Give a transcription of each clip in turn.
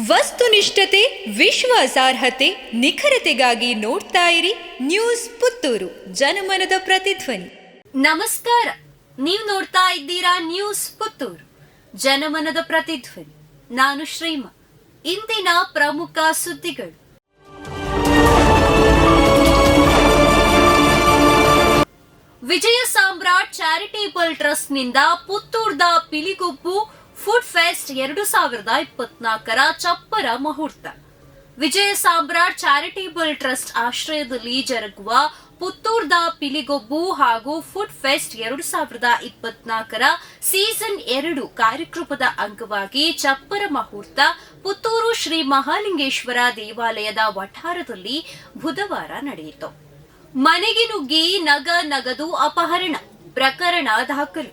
ವಸ್ತುನಿಷ್ಠತೆ, ವಿಶ್ವಾಸಾರ್ಹತೆ, ನಿಖರತೆಗಾಗಿ ನೋಡ್ತಾ ಇರಿ ನ್ಯೂಸ್ ಪುತ್ತೂರು, ಜನಮನದ ಪ್ರತಿಧ್ವನಿ. ನಮಸ್ಕಾರ, ನೀವು ನೋಡ್ತಾ ಇದ್ದೀರಾ ನ್ಯೂಸ್ ಪುತ್ತೂರು, ಜನಮನದ ಪ್ರತಿಧ್ವನಿ. ನಾನು ಶ್ರೀಮಾ. ಇಂದಿನ ಪ್ರಮುಖ ಸುದ್ದಿಗಳು. ವಿಜಯ ಸಾಮ್ರಾಟ್ ಚಾರಿಟೇಬಲ್ ಟ್ರಸ್ಟ್ನಿಂದ ಪುತ್ತೂರ್ದ ಪಿಲಿಗೊಬ್ಬು ಫುಡ್ ಫೆಸ್ಟ್ 2024ರ ಚಪ್ಪರ ಮುಹೂರ್ತ. ವಿಜಯ ಸಾಮ್ರಾಟ್ ಚಾರಿಟೇಬಲ್ ಟ್ರಸ್ಟ್ ಆಶ್ರಯದಲ್ಲಿ ಜರುಗುವ ಪುತ್ತೂರ್ದ ಪಿಲಿಗೊಬ್ಬು ಹಾಗೂ ಫುಡ್ ಫೆಸ್ಟ್ 2024ರ ಸೀಸನ್ 2 ಕಾರ್ಯಕ್ರಮದ ಅಂಗವಾಗಿ ಚಪ್ಪರ ಮುಹೂರ್ತ ಪುತ್ತೂರು ಶ್ರೀ ಮಹಾಲಿಂಗೇಶ್ವರ ದೇವಾಲಯದ ವಠಾರದಲ್ಲಿ ಬುಧವಾರ ನಡೆಯಿತು. ಮನೆಗೆ ನುಗ್ಗಿ ನಗದು ಅಪಹರಣ ಪ್ರಕರಣ ದಾಖಲು.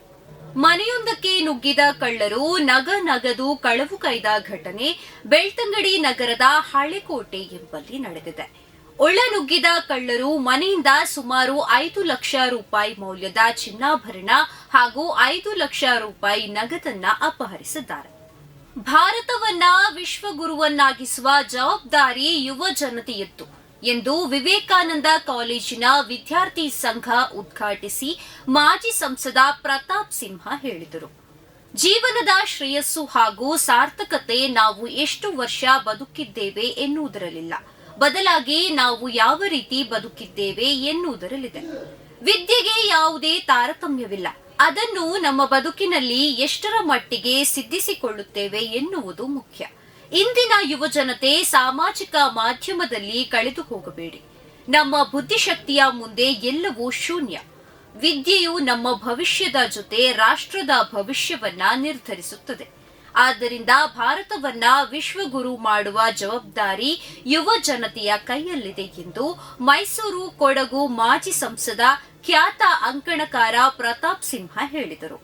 ಮನೆಯೊಂದಕ್ಕೆ ನುಗ್ಗಿದ ಕಳ್ಳರು ನಗದು ಕಳವು ಘಟನೆ ಬೆಳ್ತಂಗಡಿ ನಗರದ ಹಳೆಕೋಟೆ ಎಂಬಲ್ಲಿ ನಡೆದಿದೆ. ಒಳ ನುಗ್ಗಿದ ಕಳ್ಳರು ಮನೆಯಿಂದ ಸುಮಾರು 5 ಲಕ್ಷ ರೂಪಾಯಿ ಮೌಲ್ಯದ ಚಿನ್ನಾಭರಣ ಹಾಗೂ 5 ಲಕ್ಷ ರೂಪಾಯಿ ನಗದನ್ನ ಅಪಹರಿಸಿದ್ದಾರೆ. ಭಾರತವನ್ನ ವಿಶ್ವಗುರುವನ್ನಾಗಿಸುವ ಜವಾಬ್ದಾರಿ ಯುವ ಜನತೆಯದ್ದು ಎಂದು ವಿವೇಕಾನಂದ ಕಾಲೇಜಿನ ವಿದ್ಯಾರ್ಥಿ ಸಂಘ ಉದ್ಘಾಟಿಸಿ ಮಾಜಿ ಸಂಸದ ಪ್ರತಾಪ್ ಸಿಂಹ ಹೇಳಿದರು. ಜೀವನದ ಶ್ರೇಯಸ್ಸು ಹಾಗೂ ಸಾರ್ಥಕತೆ ನಾವು ಎಷ್ಟು ವರ್ಷ ಬದುಕಿದ್ದೇವೆ ಎನ್ನುವುದರಲ್ಲಿಲ್ಲ, ಬದಲಾಗಿ ನಾವು ಯಾವ ರೀತಿ ಬದುಕಿದ್ದೇವೆ ಎನ್ನುವುದರಲ್ಲಿದೆ. ವಿದ್ಯೆಗೆ ಯಾವುದೇ ತಾರತಮ್ಯವಿಲ್ಲ, ಅದನ್ನು ನಮ್ಮ ಬದುಕಿನಲ್ಲಿ ಎಷ್ಟರ ಮಟ್ಟಿಗೆ ಸಿದ್ಧಿಸಿಕೊಳ್ಳುತ್ತೇವೆ ಎನ್ನುವುದು ಮುಖ್ಯ. ಇಂದಿನ ಯುವ ಜನತೆ ಸಾಮಾಜಿಕ ಮಾಧ್ಯಮದಲ್ಲಿ ಕಳೆದು ಹೋಗಬೇಡಿ. ನಮ್ಮ ಬುದ್ಧಿಶಕ್ತಿಯ ಮುಂದೆ ಎಲ್ಲವೂ ಶೂನ್ಯ. ವಿದ್ಯೆಯು ನಮ್ಮ ಭವಿಷ್ಯದ ಜೊತೆ ರಾಷ್ಟ್ರದ ಭವಿಷ್ಯವನ್ನ ನಿರ್ಧರಿಸುತ್ತದೆ. ಆದ್ದರಿಂದ ಭಾರತವನ್ನ ವಿಶ್ವಗುರು ಮಾಡುವ ಜವಾಬ್ದಾರಿ ಯುವ ಜನತೆಯ ಕೈಯಲ್ಲಿದೆ ಎಂದು ಮೈಸೂರು ಕೊಡಗು ಮಾಜಿ ಸಂಸದ ಖ್ಯಾತ ಅಂಕಣಕಾರ ಪ್ರತಾಪ್ ಸಿಂಹ ಹೇಳಿದರು.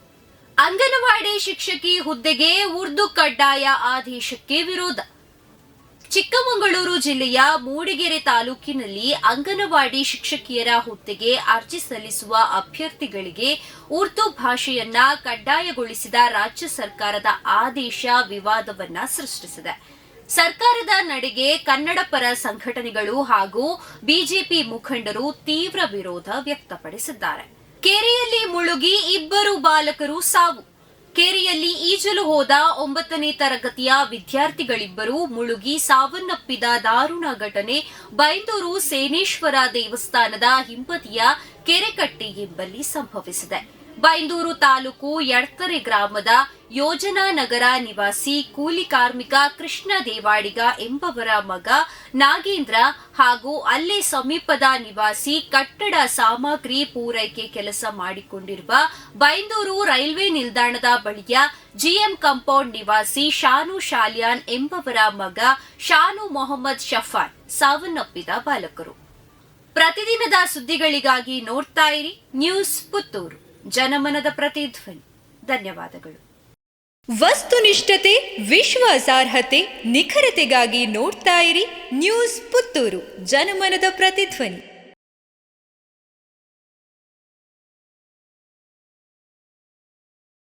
ಅಂಗನವಾಡಿ ಶಿಕ್ಷಕಿ ಹುದ್ದೆಗೆ ಉರ್ದು ಕಡ್ಡಾಯ ಆದೇಶಕ್ಕೆ ವಿರೋಧ. ಚಿಕ್ಕಮಗಳೂರು ಜಿಲ್ಲೆಯ ಮೂಡಿಗೆರೆ ತಾಲೂಕಿನಲ್ಲಿ ಅಂಗನವಾಡಿ ಶಿಕ್ಷಕಿಯರ ಹುದ್ದೆಗೆ ಅರ್ಜಿ ಸಲ್ಲಿಸುವ ಅಭ್ಯರ್ಥಿಗಳಿಗೆ ಉರ್ದು ಭಾಷೆಯನ್ನ ಕಡ್ಡಾಯಗೊಳಿಸಿದ ರಾಜ್ಯ ಸರ್ಕಾರದ ಆದೇಶ ವಿವಾದವನ್ನ ಸೃಷ್ಟಿಸಿದೆ. ಸರ್ಕಾರದ ನಡೆಗೆ ಕನ್ನಡ ಪರ ಸಂಘಟನೆಗಳು ಹಾಗೂ ಬಿಜೆಪಿ ಮುಖಂಡರು ತೀವ್ರ ವಿರೋಧ ವ್ಯಕ್ತಪಡಿಸಿದ್ದಾರೆ. ಕೆರೆಯಲ್ಲಿ ಮುಳುಗಿ 2 ಬಾಲಕರು ಸಾವು. ಕೆರೆಯಲ್ಲಿ ಈಜಲು ಹೋದ 9ನೇ ತರಗತಿಯ ವಿದ್ಯಾರ್ಥಿಗಳಿಬ್ಬರು ಮುಳುಗಿ ಸಾವನ್ನಪ್ಪಿದ ದಾರುಣ ಘಟನೆ ಬೈಂದೂರು ಸೇನೇಶ್ವರ ದೇವಸ್ಥಾನದ ಹಿಂಬದಿಯ ಕೆರೆಕಟ್ಟೆ ಎಂಬಲ್ಲಿ ಸಂಭವಿಸಿದೆ. ಬೈಂದೂರು ತಾಲೂಕು ಯಡ್ತರೆ ಗ್ರಾಮದ ಯೋಜನಾ ನಗರ ನಿವಾಸಿ ಕೂಲಿ ಕಾರ್ಮಿಕ ಕೃಷ್ಣ ದೇವಾಡಿಗ ಎಂಬವರ ಮಗ ನಾಗೇಂದ್ರ ಹಾಗೂ ಅಲ್ಲೇ ಸಮೀಪದ ನಿವಾಸಿ ಕಟ್ಟಡ ಸಾಮಗ್ರಿ ಪೂರೈಕೆ ಕೆಲಸ ಮಾಡಿಕೊಂಡಿರುವ ಬೈಂದೂರು ರೈಲ್ವೆ ನಿಲ್ದಾಣದ ಬಳಿಯ ಜಿಎಂ ಕಾಂಪೌಂಡ್ ನಿವಾಸಿ ಶಾನು ಶಾಲಿಯಾನ್ ಎಂಬವರ ಮಗ ಶಾನು ಮೊಹಮ್ಮದ್ ಶಫಾನ್ ಸಾವನ್ನಪ್ಪಿದ ಬಾಲಕರು. ಪ್ರತಿದಿನದ ಸುದ್ದಿಗಳಿಗಾಗಿ ನೋಡ್ತಾ ಇರಿ ನ್ಯೂಸ್ ಪುತ್ತೂರು, ಜನಮನದ ಪ್ರತಿಧ್ವನಿ. ಧನ್ಯವಾದಗಳು. ವಸ್ತುನಿಷ್ಠತೆ, ವಿಶ್ವಾಸಾರ್ಹತೆ, ನಿಖರತೆಗಾಗಿ ನೋಡ್ತಾ ಇರಿ ನ್ಯೂಸ್ ಪುತ್ತೂರು, ಜನಮನದ ಪ್ರತಿಧ್ವನಿ.